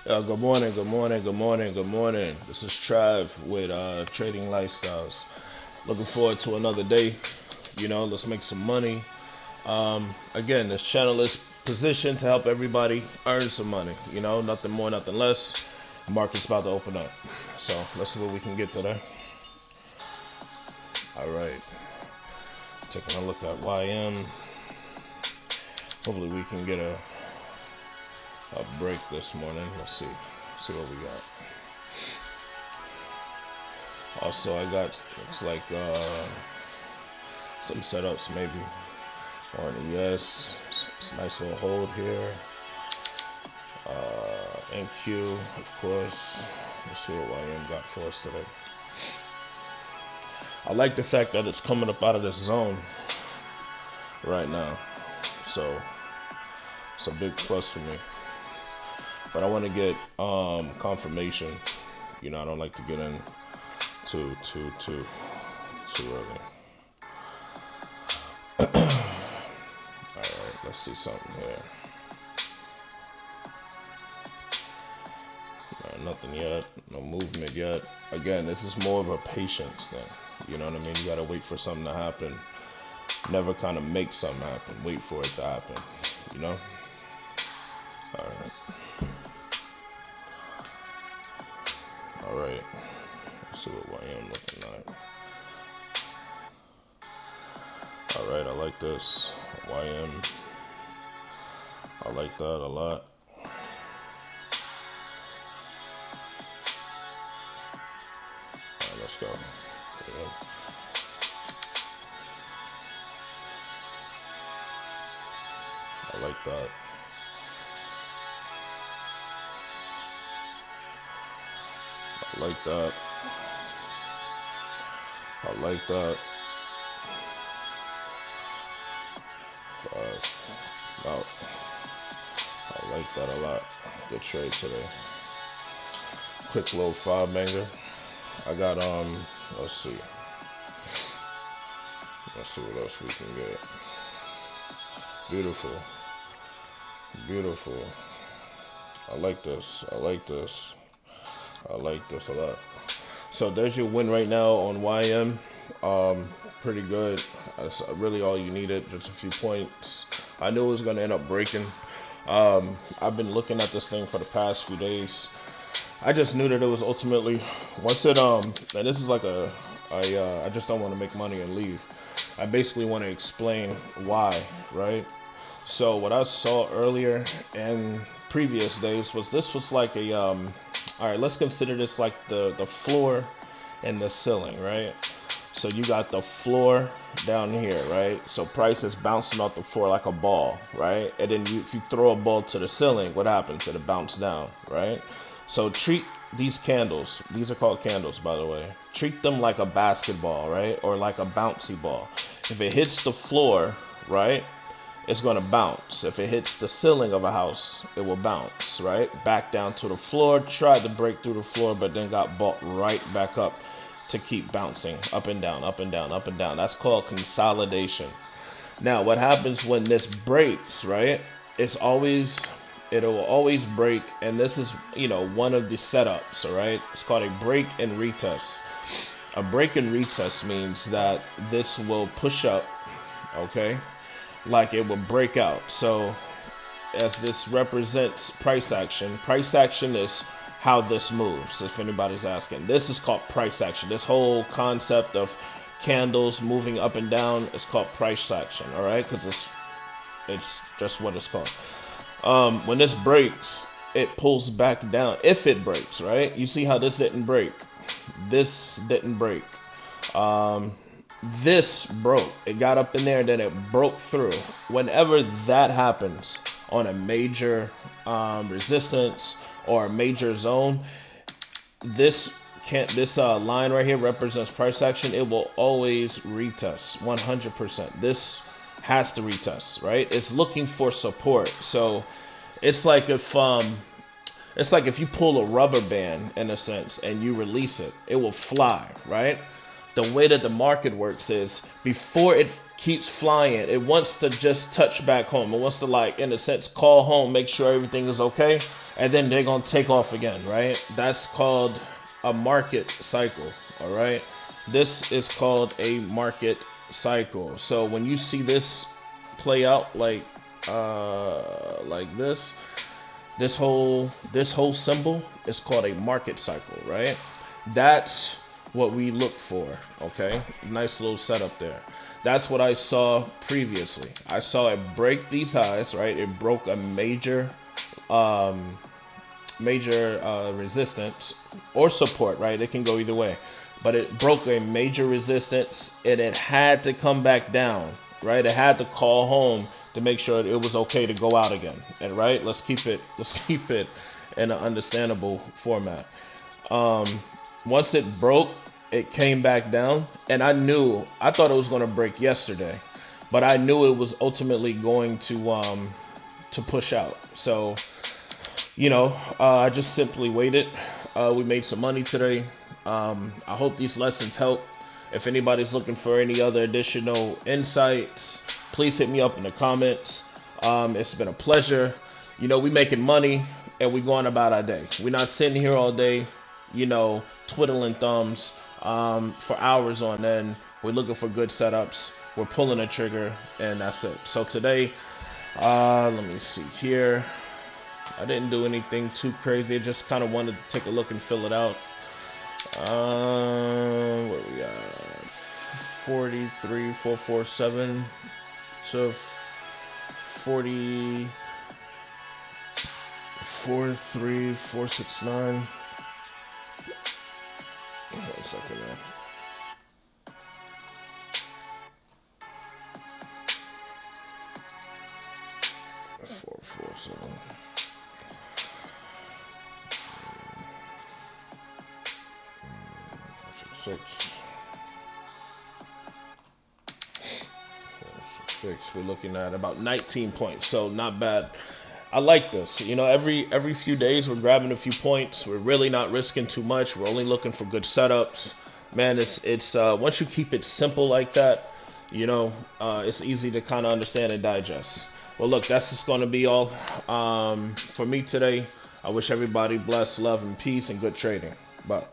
Good morning, good morning, good morning, good morning. This is Trav with Trading Lifestyles. Looking forward to another day. Let's make some money. Again, this channel is positioned to help everybody earn some money. Nothing more, nothing less. Market's about to open up. So let's see what we can get today. All right. Taking a look at YM. Hopefully we can get a break this morning. Let's see what we got. Also, I got looks like some setups maybe on ES. It's a nice little hold here. NQ, of course. Let's see what YM got for us today. I like the fact that it's coming up out of this zone right now, so it's a big plus for me. But I want to get confirmation. I don't like to get in too early. Alright, let's see something here. Nothing yet. No movement yet. Again, this is more of a patience thing. You know what I mean? You gotta wait for something to happen. Never kind of make something happen. Wait for it to happen. Alright. Let's see what YM looking like. Alright, I like this. YM. I like that a lot. Alright, let's go. I like that. I like that. I like that. Out. I like that a lot. Good trade today. Quick little 5-banger. I got let's see. Let's see what else we can get. Beautiful. Beautiful. I like this. I like this. I like this a lot. So there's your win right now on YM. Pretty good. That's really all you needed. Just a few points. I knew it was gonna end up breaking. I've been looking at this thing for the past few days. I just knew that it was ultimately once it and this is like I just don't want to make money and leave. I basically want to explain why, right? So what I saw earlier and previous days was this was like a all right, let's consider this like the floor and the ceiling, right? So you got the floor down here, right? So price is bouncing off the floor like a ball, right? And then if you throw a ball to the ceiling, what happens? It'll bounce down, right? So treat these candles, these are called candles by the way, treat them like a basketball, right? Or like a bouncy ball. If it hits the floor, right, it's going to bounce. If it hits the ceiling of a house, it will bounce, right? Back down to the floor, tried to break through the floor, but then got bought right back up to keep bouncing up and down, up and down, up and down. That's called consolidation. Now, what happens when this breaks, right? It'll always break, and this is, one of the setups, all right? It's called a break and retest. A break and retest means that this will push up, okay? Like it will break out. So as this represents price action is how this moves, if anybody's asking. This is called price action. This whole concept of candles moving up and down is called price action, all right? Because it's just what it's called. When this breaks, it pulls back down. If it breaks, right? You see how this didn't break. This didn't break. This broke. It got up in there, then it broke through. Whenever that happens on a major resistance or a major zone, this line right here represents price action. It will always retest 100%. This has to retest, right? It's looking for support. So it's like if you pull a rubber band in a sense and you release it, it will fly, right? The way that the market works is before it keeps flying, it wants to just touch back home. It wants to, like, in a sense, call home, make sure everything is okay, and then they're gonna take off again, right? That's called a market cycle. All right, this is called a market cycle. So when you see this play out like this whole symbol is called a market cycle, right? That's what we look for. Okay, nice little setup there. That's what I saw previously. I saw it break these highs, right? It broke a um, major resistance or support, right? It can go either way. But it broke a major resistance and it had to come back down, right? It had to call home to make sure it was okay to go out again. And right, let's keep it in an understandable format. Um, Once it broke, it came back down, and I thought it was going to break yesterday, but I knew it was ultimately going to push out. So I just simply waited. We made some money today. I hope these lessons help. If anybody's looking for any other additional insights, please hit me up in the comments. It's been a pleasure. We making money and we going about our day. We're not sitting here all day, twiddling thumbs for hours on end. We're looking for good setups. We're pulling a trigger, and that's it. So today, let me see here. I didn't do anything too crazy. I just kind of wanted to take a look and fill it out. What we got? 43,447 to 44,3,469. Hold on a second, man. 447. 6. We're looking at about 19 points, so not bad. I like this. Every few days we're grabbing a few points. We're really not risking too much. We're only looking for good setups. Man, it's once you keep it simple like that, it's easy to kind of understand and digest. Well, look, that's just going to be all for me today. I wish everybody bless, love, and peace, and good trading. Bye.